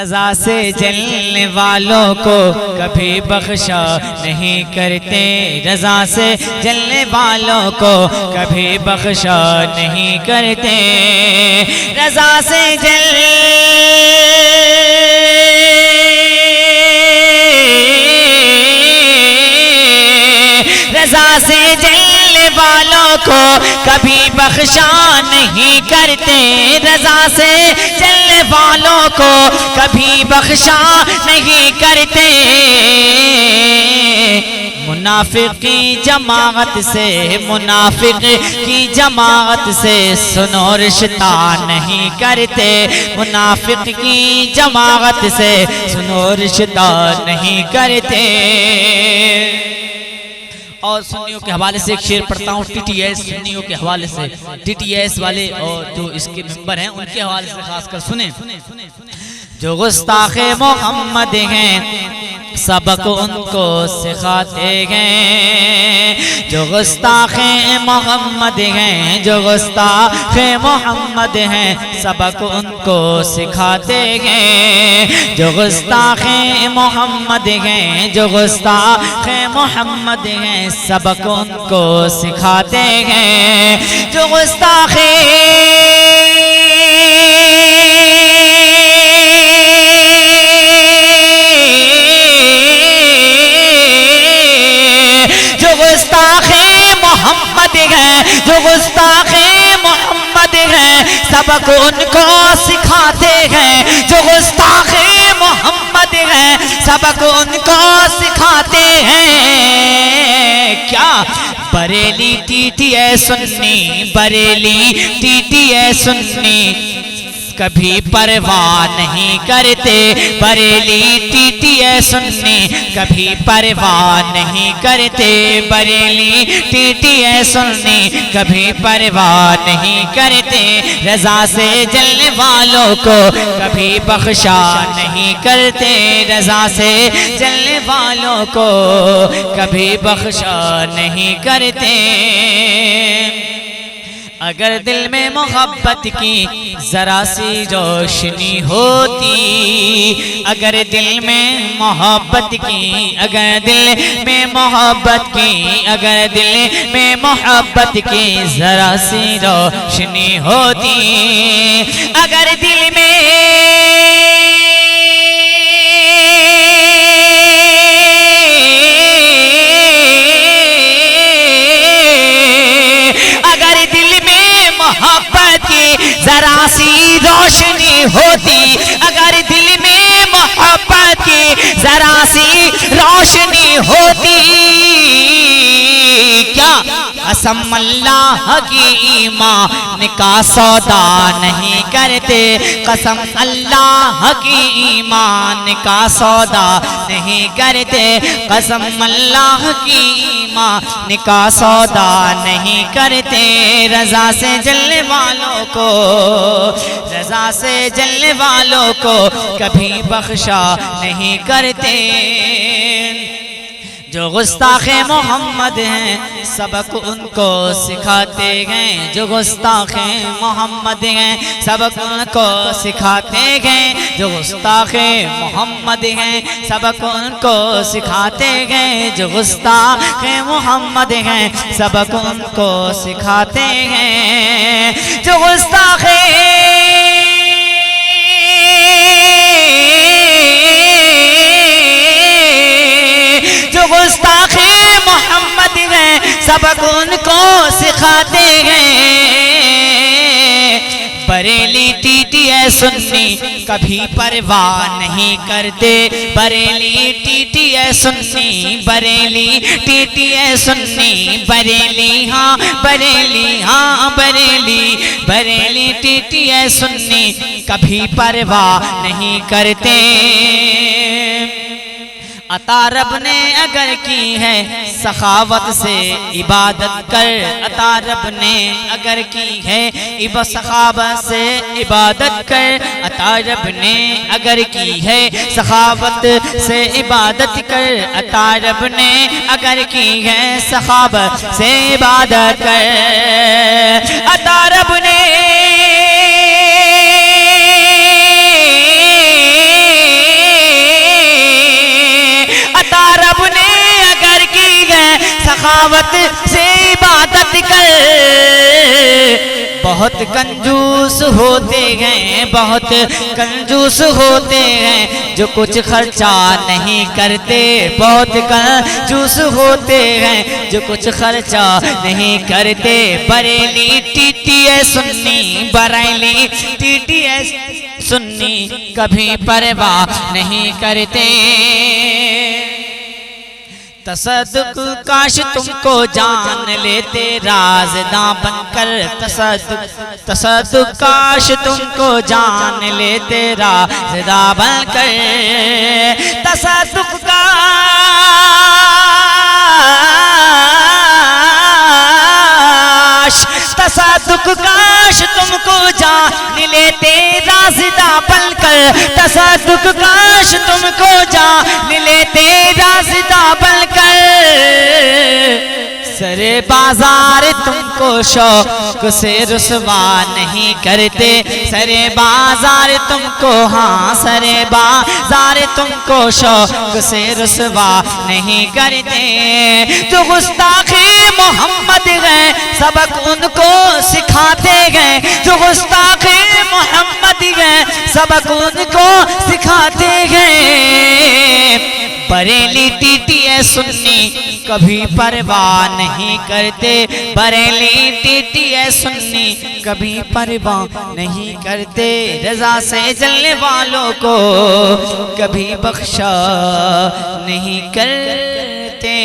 रजा से जलने वालों को कभी बख्शा नहीं करते, रजा से जलने वालों को कभी बख्शा नहीं करते। रजा से जलने वालों को कभी बख्शा नहीं करते, रजा से जलने वालों को कभी बख्शा नहीं करते। मुनाफिक की जमात से, मुनाफिक की जमात से सुनो रिश्ता नहीं करते, मुनाफिक की जमात से सुनो रिश्ता नहीं करते। और सुन्नियों के हवाले से एक शेर पढ़ता हूँ, टीटीएस सुन्नियों के हवाले से, टीटीएस वाले और जो इसके मेंबर हैं उनके हवाले से खासकर सुने। जो गुस्ताखे मोहम्मद हैं सबक उनको सिखाते हैं, जो गुस्ताखे मोहम्मद हैं, जो गुस्ताखे मोहम्मद हैं सबक उनको सिखाते हैं। जो गुस्ताखे मोहम्मद हैं, जो गुस्ताखे मोहम्मद हैं सबक उनको सिखाते हैं। जो गुस्ताखे मोहम्मद हैं, जो गुस्ताखे मोहम्मद हैं सबक उनको सिखाते हैं। जो गुस्ताखे मोहम्मद हैं सबक उनको सिखाते हैं। क्या बरेली टीटीएस सुन्नी, बरेली टीटीएस सुन्नी कभी परवाह नहीं करते, बरेली टीटीएस सुन्नी कभी परवाह नहीं करते, बरेली टीटीएस सुन्नी कभी परवाह नहीं करते। रजा से जलने वालों को कभी बख्शा नहीं करते, रजा से जलने वालों को कभी बख्शा नहीं करते। अगर दिल में मोहब्बत की जरा सी रोशनी होती, अगर दिल में मोहब्बत की, अगर दिल में मोहब्बत की, अगर दिल में मोहब्बत की जरा सी रोशनी होती, अगर दिल में मोहब्बत की जरा सी रोशनी होती, अगर दिल में मोहब्बत की जरा सी रोशनी होती। क्या कसम अल्लाह की ईमान का सौदा नहीं करते, कसम अल्लाह की ईमान का सौदा नहीं करते, कसम अल्लाह की ईमान का सौदा नहीं करते। रजा से जलने वालों को, रजा से जलने वालों को कभी बख्शा नहीं करते। जो गुस्ताखे मोहम्मद हैं सबक उनको सिखाते हैं, जो गुस्ताखे मोहम्मद हैं सबक उनको सिखाते हैं। जो गुस्ताखे मोहम्मद हैं सबक उनको सिखाते हैं, जो गुस्ताखे मोहम्मद हैं सबक उनको सिखाते हैं। जो गुस्ताखे गुस्ताखे मोहम्मद हैं सबक उनको सिखाते हैं। बरेली टीटीएस सुन्नी कभी परवाह नहीं करते, बरेली टीटीएस सुन्नी, बरेली टीटीएस सुन्नी, बरेली हाँ बरेली, हाँ बरेली, बरेली टीटीएस सुन्नी कभी परवाह नहीं करते। अता रब ने अगर की है सखावत से इबादत कर, अता रब ने अगर की है सखावत से इबादत कर, अता रब ने अगर की है सखावत से इबादत कर, अता रब ने अगर की है सखावत से इबादत कर। अता रब ने सखावत से इबादत कर। बहुत कंजूस होते हैं, बहुत कंजूस होते हैं जो कुछ खर्चा नहीं करते। बहुत कंजूस होते हैं जो कुछ खर्चा नहीं करते। बरेली TTS सुन्नी, बरेली TTS सुन्नी कभी परवाह नहीं करते। तसद्दुक काश तुमको जान लेते राज़दां बनकर। तसद्दुक काश तुमको जान लेते राज़दां बनकर। तसद्दुक काश तुमको जान लेते राज़दां बनकर। तसद्दुक काश तुमको जान लेते राज़दां बनकर। सरे बाजार तुमको शौक से रुसवा नहीं करते। सरे बाजार तुमको, हाँ सरे बाजार तुमको शौक से रुसवा नहीं करते। तो गुस्ताखे मोहम्मद गए सबक उनको सिखाते गए। जो गुस्ताखे मोहम्मद गए सबक उनको सिखाते गए। बरेली TTS सुन्नी कभी परवाह नहीं करते। बरेली TTS सुन्नी कभी परवाह नहीं करते। रजा से जलने वालों को कभी बख्शा नहीं करते।